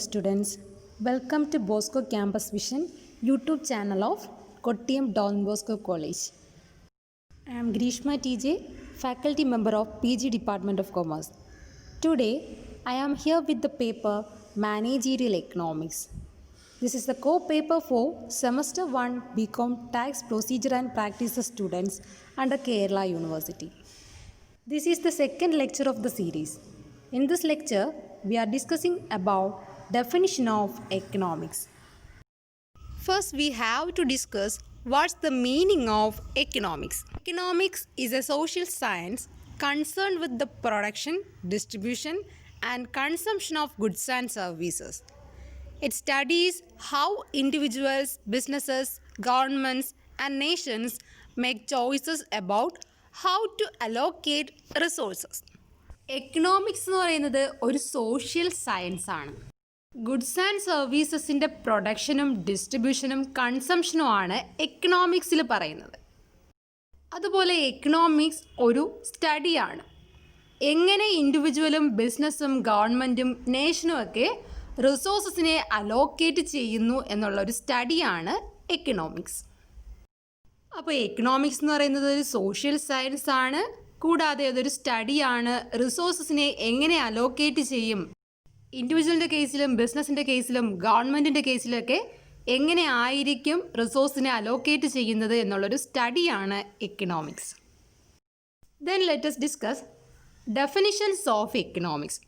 students, welcome to Bosco Campus Vision YouTube channel of Kottayam Don Bosco College. I am Grishma TJ, faculty member of PG Department of Commerce. Today, I am here with the paper Managerial Economics. This is the core paper for Semester 1 BCom Tax Procedure and Practices students under Kerala University. This is the second lecture of the series. In this lecture, we are discussing about definition of economics. First, we have to discuss what's the meaning of economics. Economics is a social science concerned with the production, distribution, and consumption of goods and services. It studies how individuals, businesses, governments, and nations make choices about how to allocate resources. Economics എന്ന് പറയുന്നത് ഒരു social science ആണ്. Goods and സർവീസസിൻ്റെ പ്രൊഡക്ഷനും ഡിസ്ട്രിബ്യൂഷനും കൺസംഷനും ആണ് എക്കണോമിക്സിൽ പറയുന്നത്. അതുപോലെ economics ഒരു സ്റ്റഡിയാണ്. എങ്ങനെ ഇൻഡിവിജ്വലും ബിസിനസ്സും ഗവൺമെൻറ്റും നേഷനും ഒക്കെ റിസോഴ്സസിനെ അലോക്കേറ്റ് ചെയ്യുന്നു എന്നുള്ളൊരു സ്റ്റഡിയാണ് എക്കണോമിക്സ്. അപ്പോൾ എക്കണോമിക്സ് എന്ന് പറയുന്നത് ഒരു സോഷ്യൽ സയൻസ് ആണ്. കൂടാതെ അതൊരു സ്റ്റഡിയാണ്. റിസോഴ്സസിനെ എങ്ങനെ അലോക്കേറ്റ് ചെയ്യും, ഇൻഡിവിജ്വലിൻ്റെ കേസിലും ബിസിനസ്സിൻ്റെ കേസിലും ഗവൺമെൻറ്റിൻ്റെ കേസിലൊക്കെ എങ്ങനെ ആയിരിക്കും റിസോഴ്സിനെ അലോക്കേറ്റ് ചെയ്യുന്നത് എന്നുള്ളൊരു സ്റ്റഡിയാണ് economics. Then let us discuss definitions of economics.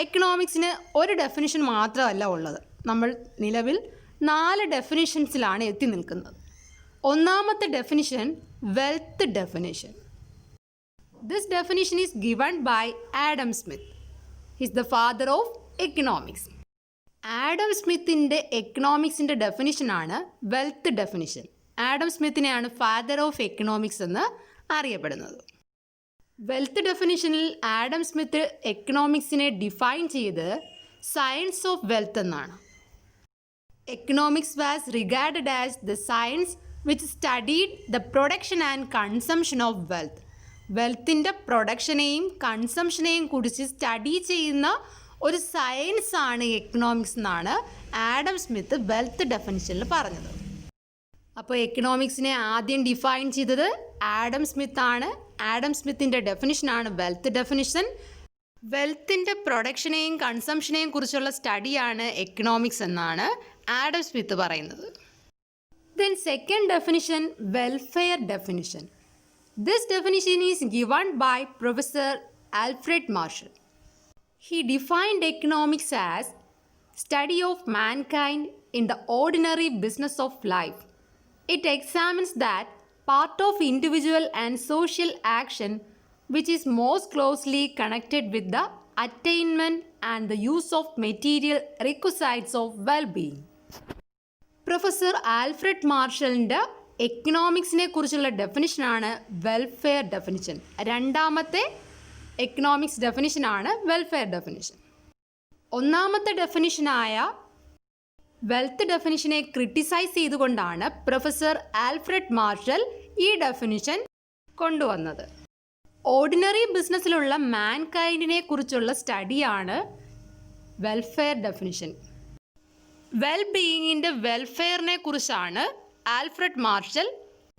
എക്കണോമിക്സിന് ഒരു ഡെഫിനിഷൻ മാത്രമല്ല ഉള്ളത്. നമ്മൾ നിലവിൽ 4 ഡെഫിനിഷൻസിലാണ് എത്തി നിൽക്കുന്നത്. ഒന്നാമത്തെ definition wealth definition. This definition is given by Adam Smith. He is the father of economics. Adam സ്മിത്തിൻ്റെ എക്കണോമിക്സിൻ്റെ ഡെഫിനിഷനാണ് വെൽത്ത് ഡെഫിനിഷൻ. ആഡം സ്മിത്തിനെയാണ് ഫാദർ ഓഫ് എക്കണോമിക്സ് എന്ന് അറിയപ്പെടുന്നത്. വെൽത്ത് ഡെഫിനിഷനിൽ ആഡം സ്മിത്ത് എക്കണോമിക്സിനെ ഡിഫൈൻ ചെയ്ത് സയൻസ് ഓഫ് വെൽത്ത് എന്നാണ്. Economics was regarded as the science which studied the production and consumption of wealth. വെൽത്തിൻ്റെ പ്രൊഡക്ഷനെയും കൺസംഷനെയും കുറിച്ച് സ്റ്റഡി ചെയ്യുന്ന ഒരു സയൻസ് ആണ് എക്കണോമിക്സ് എന്നാണ് ആഡം സ്മിത്ത് വെൽത്ത് ഡെഫിനിഷനിൽ പറഞ്ഞത്. അപ്പോൾ എക്കണോമിക്സിനെ ആദ്യം ഡിഫൈൻ ചെയ്തത് ആഡം സ്മിത്ത് ആണ്. ആഡം സ്മിത്തിൻ്റെ ഡെഫിനിഷനാണ് വെൽത്ത് ഡെഫിനിഷൻ. വെൽത്തിൻ്റെ പ്രൊഡക്ഷനെയും കൺസംഷനെയും കുറിച്ചുള്ള സ്റ്റഡിയാണ് എക്കണോമിക്സ് എന്നാണ് ആഡം സ്മിത്ത് പറയുന്നത്. Then second definition welfare definition. This definition is given by Professor Alfred Marshall. He defined economics as study of mankind in the ordinary business of life. It examines that part of individual and social action which is most closely connected with the attainment and the use of material requisites of well-being. Professor Alfred മാർഷലിൻ്റെ എക്കണോമിക്സിനെ കുറിച്ചുള്ള ഡെഫിനിഷനാണ് welfare definition. രണ്ടാമത്തെ economics ഡെഫിനിഷനാണ് welfare definition. ഒന്നാമത്തെ ഡെഫിനിഷനായ wealth ഡെഫിനിഷനെ criticise ചെയ്തുകൊണ്ടാണ് പ്രൊഫസർ ആൽഫ്രഡ് മാർഷൽ ഈ ഡെഫിനിഷൻ കൊണ്ടുവന്നത്. ഓർഡിനറി ബിസിനസ്സിലുള്ള മാൻകൈൻഡിനെ കുറിച്ചുള്ള സ്റ്റഡിയാണ് വെൽഫെയർ ഡെഫിനിഷൻ. വെൽബീയിങ്ങിൻ്റെ വെൽഫെയറിനെ കുറിച്ചാണ് ആൽഫ്രഡ് മാർഷൽ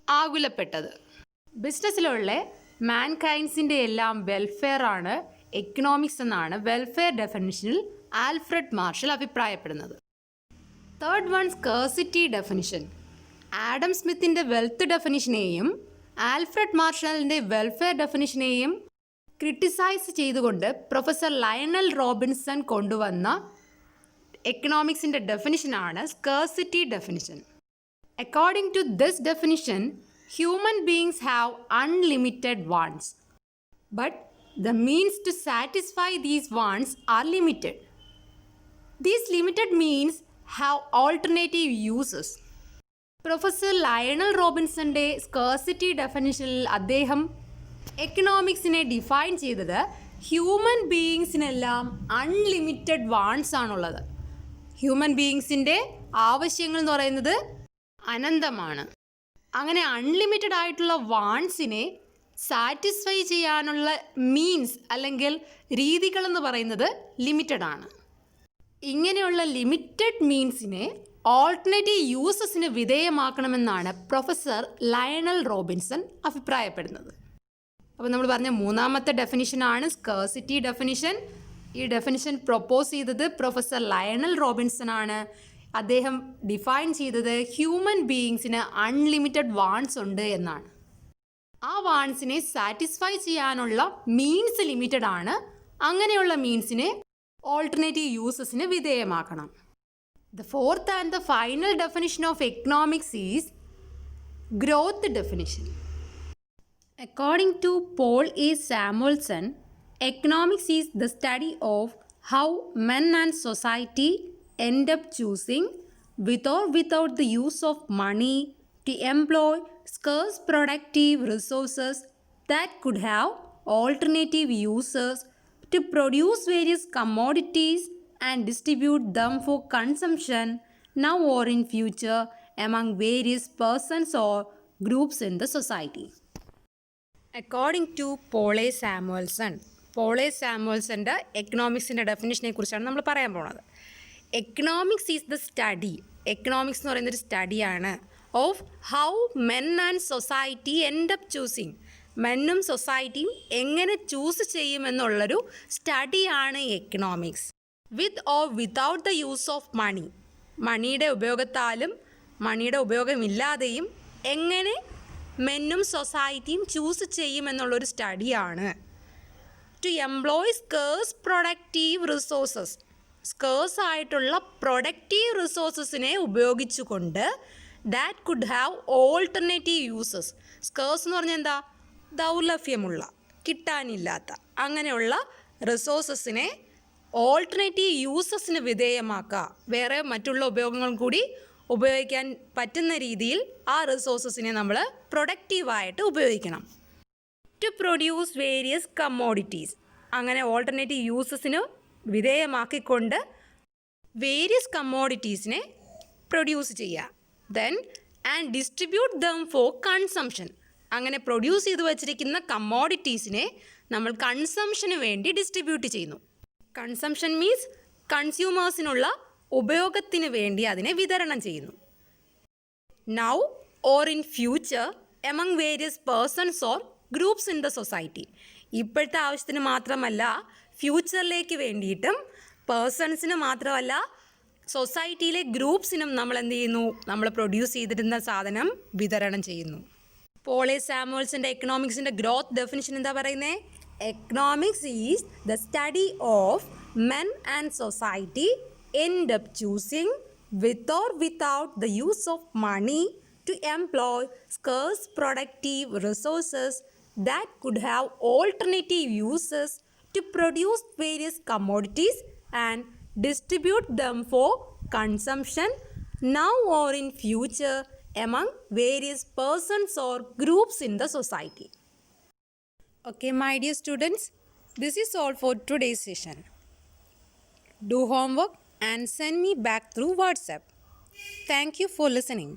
ആകുലപ്പെട്ടത്. ബിസിനസ്സിലുള്ള മാൻകൈൻഡ്സിൻ്റെ എല്ലാം വെൽഫെയർ ആണ് എക്കണോമിക്സ് എന്നാണ് വെൽഫെയർ ഡെഫിനിഷനിൽ ആൽഫ്രഡ് മാർഷൽ അഭിപ്രായപ്പെടുന്നത്. Third one scarcity definition. Adam സ്മിത്തിൻ്റെ വെൽത്ത് ഡെഫിനിഷനെയും ആൽഫ്രഡ് മാർഷലിൻ്റെ വെൽഫെയർ ഡെഫിനിഷനെയും ക്രിട്ടിസൈസ് ചെയ്തുകൊണ്ട് പ്രൊഫസർ ലയണൽ റോബിൻസൺ കൊണ്ടുവന്ന എക്കണോമിക്സിൻ്റെ ഡെഫിനിഷനാണ് scarcity definition. According to this definition, human beings have unlimited wants, but the means to satisfy these wants are limited. These limited means have alternative uses. Professor Lionel റോബിൻസന്റെ scarcity ഡെഫിനിഷനിൽ അദ്ദേഹം എക്കണോമിക്സിനെ define ചെയ്തത് human ബീയിങ്സിനെല്ലാം unlimited wants ആണുള്ളത്. Human ബീയിങ്സിൻ്റെ ആവശ്യങ്ങൾ എന്ന് പറയുന്നത് അനന്തമാണ്. അങ്ങനെ അൺലിമിറ്റഡ് ആയിട്ടുള്ള വാണ്ട്സിനെ സാറ്റിസ്ഫൈ ചെയ്യാനുള്ള മീൻസ് അല്ലെങ്കിൽ രീതികളെന്ന് പറയുന്നത് ലിമിറ്റഡ് ആണ്. ഇങ്ങനെയുള്ള ലിമിറ്റഡ് മീൻസിനെ ഓൾട്ടർനേറ്റീവ് യൂസസിന് വിധേയമാക്കണമെന്നാണ് പ്രൊഫസർ ലയണൽ റോബിൻസൺ അഭിപ്രായപ്പെടുന്നത്. അപ്പോൾ നമ്മൾ പറഞ്ഞ മൂന്നാമത്തെ ഡെഫിനിഷനാണ് സ്കേഴ്സിറ്റി ഡെഫിനിഷൻ. ഈ ഡെഫിനിഷൻ പ്രൊപ്പോസ് ചെയ്തത് പ്രൊഫസർ ലയണൽ റോബിൻസൺ ആണ്. അദ്ദേഹം ഡിഫൈൻ ചെയ്തത് ഹ്യൂമൻ ബീയിങ്സിന് അൺലിമിറ്റഡ് വാൺസ് ഉണ്ട് എന്നാണ്. ആ വാൺസിനെ സാറ്റിസ്ഫൈ ചെയ്യാനുള്ള മീൻസ് ലിമിറ്റഡ് ആണ്. അങ്ങനെയുള്ള മീൻസിനെ alternative യൂസസിന് വിധേയമാക്കണം. The fourth and the final definition of economics is growth definition. According to Paul A. Samuelson, economics is the study of how men and society end up choosing, with or without the use of money, to employ scarce productive resources that could have alternative uses, to produce various commodities and distribute them for consumption now or in future among various persons or groups in the society. According to Paul A. Samuelson, Paul A സാമുവൽസൻ്റെ എക്കണോമിക്സിൻ്റെ ഡെഫിനിഷനെ കുറിച്ചാണ് നമ്മൾ പറയാൻ പോകുന്നത്. Economics is the study, economics എന്ന് പറയുന്നൊരു സ്റ്റഡിയാണ് of how men and society end up choosing, മെന്നും സൊസൈറ്റിയും എങ്ങനെ ചൂസ് ചെയ്യുമെന്നുള്ളൊരു സ്റ്റഡിയാണ് economics. With or without the use of money, മണിയുടെ ഉപയോഗത്താലും മണിയുടെ ഉപയോഗമില്ലാതെയും എങ്ങനെ മെന്നും സൊസൈറ്റിയും ചൂസ് ചെയ്യുമെന്നുള്ളൊരു സ്റ്റഡിയാണ്. To employ scarce productive resources, scarce ആയിട്ടുള്ള പ്രൊഡക്റ്റീവ് റിസോഴ്സസിനെ ഉപയോഗിച്ചുകൊണ്ട് that could have alternative uses. Scarce എന്ന് പറഞ്ഞാൽ എന്താ? ദൗർലഭ്യമുള്ള, കിട്ടാനില്ലാത്ത അങ്ങനെയുള്ള റിസോഴ്സസിനെ ഓൾട്ടർനേറ്റീവ് യൂസസിന് വിധേയമാക്കുക. വേറെ മറ്റുള്ള ഉപയോഗങ്ങൾ കൂടി ഉപയോഗിക്കാൻ പറ്റുന്ന രീതിയിൽ ആ റിസോഴ്സസിനെ നമ്മൾ പ്രൊഡക്റ്റീവായിട്ട് ഉപയോഗിക്കണം. ടു പ്രൊഡ്യൂസ് വേരിയസ് കമ്മോഡിറ്റീസ്, അങ്ങനെ ഓൾട്ടർനേറ്റീവ് യൂസസിന് വിധേയമാക്കിക്കൊണ്ട് വേരിയസ് കമ്മോഡിറ്റീസിനെ പ്രൊഡ്യൂസ് ചെയ്യുക. Then and distribute them for consumption, അങ്ങനെ പ്രൊഡ്യൂസ് ചെയ്ത് വച്ചിരിക്കുന്ന കമ്മോഡിറ്റീസിനെ നമ്മൾ കൺസംഷന് വേണ്ടി ഡിസ്ട്രിബ്യൂട്ട് ചെയ്യുന്നു. കൺസംഷൻ മീൻസ് കൺസ്യൂമേഴ്സിനുള്ള ഉപയോഗത്തിന് വേണ്ടി അതിനെ വിതരണം ചെയ്യുന്നു. Now or in future among various persons or groups in the society, ഇപ്പോഴത്തെ ആവശ്യത്തിന് മാത്രമല്ല ഫ്യൂച്ചറിലേക്ക് വേണ്ടിയിട്ടും പേഴ്സൺസിന് മാത്രമല്ല സൊസൈറ്റിയിലെ ഗ്രൂപ്പ്സിനും നമ്മൾ എന്ത് ചെയ്യുന്നു? നമ്മൾ പ്രൊഡ്യൂസ് ചെയ്തിരുന്ന സാധനം വിതരണം ചെയ്യുന്നു. പോൾ എ സാമുവൽസൻ്റെ എക്കണോമിക്സിൻ്റെ ഗ്രോത്ത് ഡെഫിനിഷൻ എന്താ പറയുന്നത്? Economics is the study of men and society end up choosing, with or without the use of money, to employ scarce productive resources that could have alternative uses, to produce various commodities and distribute them for consumption now or in future among various persons or groups in the society. Okay, my dear students, this is all for today's session. Do homework and send me back through WhatsApp. Thank you for listening.